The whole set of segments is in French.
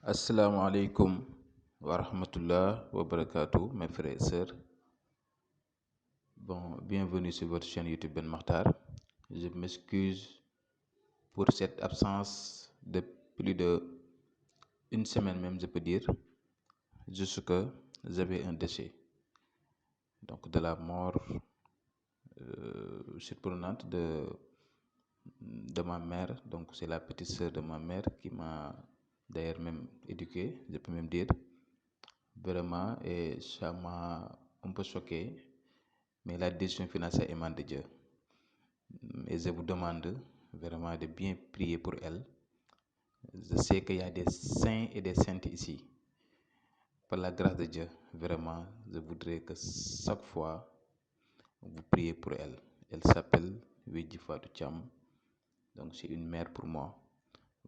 Assalamu alaikum wa rahmatullah wa barakatuh, mes frères et sœurs. Bon, bienvenue sur votre chaîne YouTube Ben Makhtar. Je m'excuse pour cette absence de plus de une semaine même, je peux dire, juste que j'avais un décès. Donc de la mort surprenante de ma mère. Donc c'est la petite sœur de ma mère qui m'a d'ailleurs même éduqué, je peux même dire. Vraiment, et ça m'a un peu choqué, mais la décision finale, ça émane de Dieu. Et je vous demande vraiment de bien prier pour elle. Je sais qu'il y a des saints et des saintes ici. Par la grâce de Dieu, vraiment, je voudrais que chaque fois, vous priez pour elle. Elle s'appelle Wedji Fatou Thiam. Donc, c'est une mère pour moi.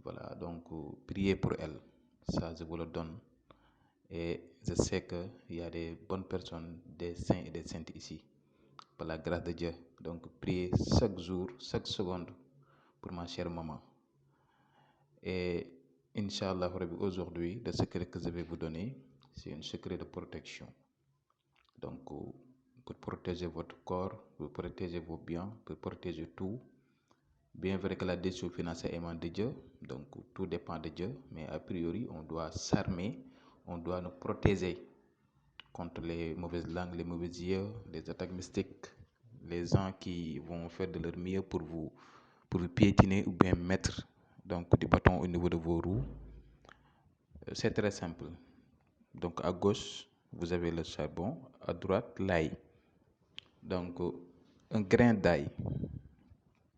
Voilà, donc, priez pour elle. Ça, je vous le donne. Et je sais qu'il y a des bonnes personnes, des saints et des saintes ici, par la grâce de Dieu. Donc, priez chaque jour, chaque seconde pour ma chère maman. Et Inch'Allah, aujourd'hui, le secret que je vais vous donner, c'est un secret de protection. Donc, pour protéger votre corps, pour protéger vos biens, pour protéger tout. Bien vrai que la décision financière émane de Dieu, donc tout dépend de Dieu, mais a priori, on doit s'armer, on doit nous protéger contre les mauvaises langues, les mauvais yeux, les attaques mystiques, les gens qui vont faire de leur mieux pour vous piétiner ou bien mettre donc du bâton au niveau de vos roues. C'est très simple. Donc à gauche, vous avez le charbon, à droite, l'ail. Donc un grain d'ail.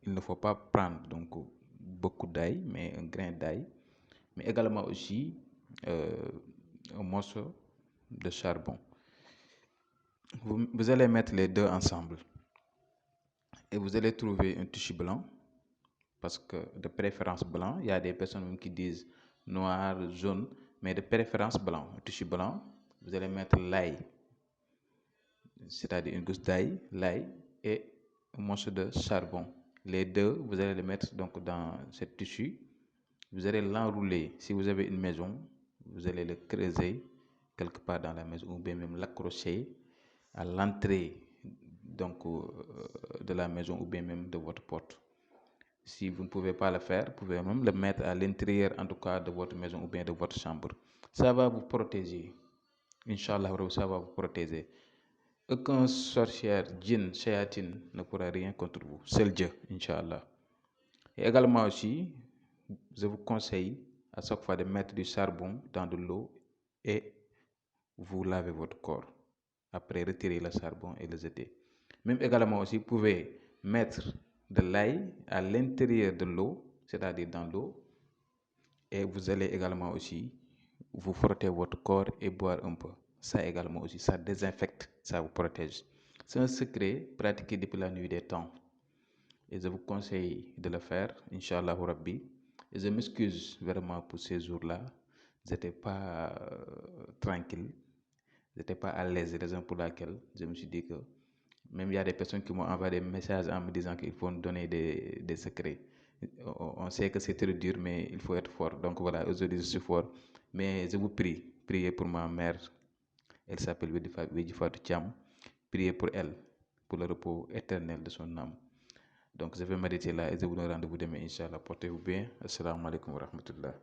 Il ne faut pas prendre donc beaucoup d'ail, mais un grain d'ail. Mais également aussi un morceau de charbon. Vous allez mettre les deux ensemble. Et vous allez trouver un tissu blanc, parce que de préférence blanc, il y a des personnes qui disent noir, jaune, mais de préférence blanc. Un tissu blanc, vous allez mettre l'ail, c'est-à-dire une gousse d'ail, l'ail et un morceau de charbon. Les deux, vous allez les mettre donc dans ce tissu. Vous allez l'enrouler. Si vous avez une maison, vous allez le creuser quelque part dans la maison ou bien même l'accrocher à l'entrée donc de la maison ou bien même de votre porte. Si vous ne pouvez pas le faire, vous pouvez même le mettre à l'intérieur en tout cas de votre maison ou bien de votre chambre. Ça va vous protéger. Inch'Allah, ça va vous protéger. Aucun sorcière, djinn, shayatine ne pourra rien contre vous. Seul Dieu, Inch'Allah. Et également aussi, je vous conseille à chaque fois de mettre du charbon dans de l'eau et vous lavez votre corps. Après, retirez le charbon et le jeter. Même également aussi, vous pouvez mettre de l'ail à l'intérieur de l'eau, c'est-à-dire dans l'eau, et vous allez également aussi vous frotter votre corps et boire un peu. Ça également aussi, ça désinfecte, ça vous protège. C'est un secret pratiqué depuis la nuit des temps. Et je vous conseille de le faire, Inch'Allah Rabbi. Et je m'excuse vraiment pour ces jours-là. Je n'étais pas tranquille. Je n'étais pas à l'aise, raison pour laquelle je me suis dit que même il y a des personnes qui m'ont envoyé des messages en me disant qu'il faut nous donner des secrets. On sait que c'est très dur, mais il faut être fort. Donc voilà, aujourd'hui je suis fort. Mais je vous prie, priez pour ma mère. Elle s'appelle Wedji Fatou Thiam. Priez pour elle, pour le repos éternel de son âme. Donc je vais m'arrêter là et je vous donne rendez-vous demain, Inch'Allah. Portez-vous bien. Assalamu alaikum wa rahmatullah.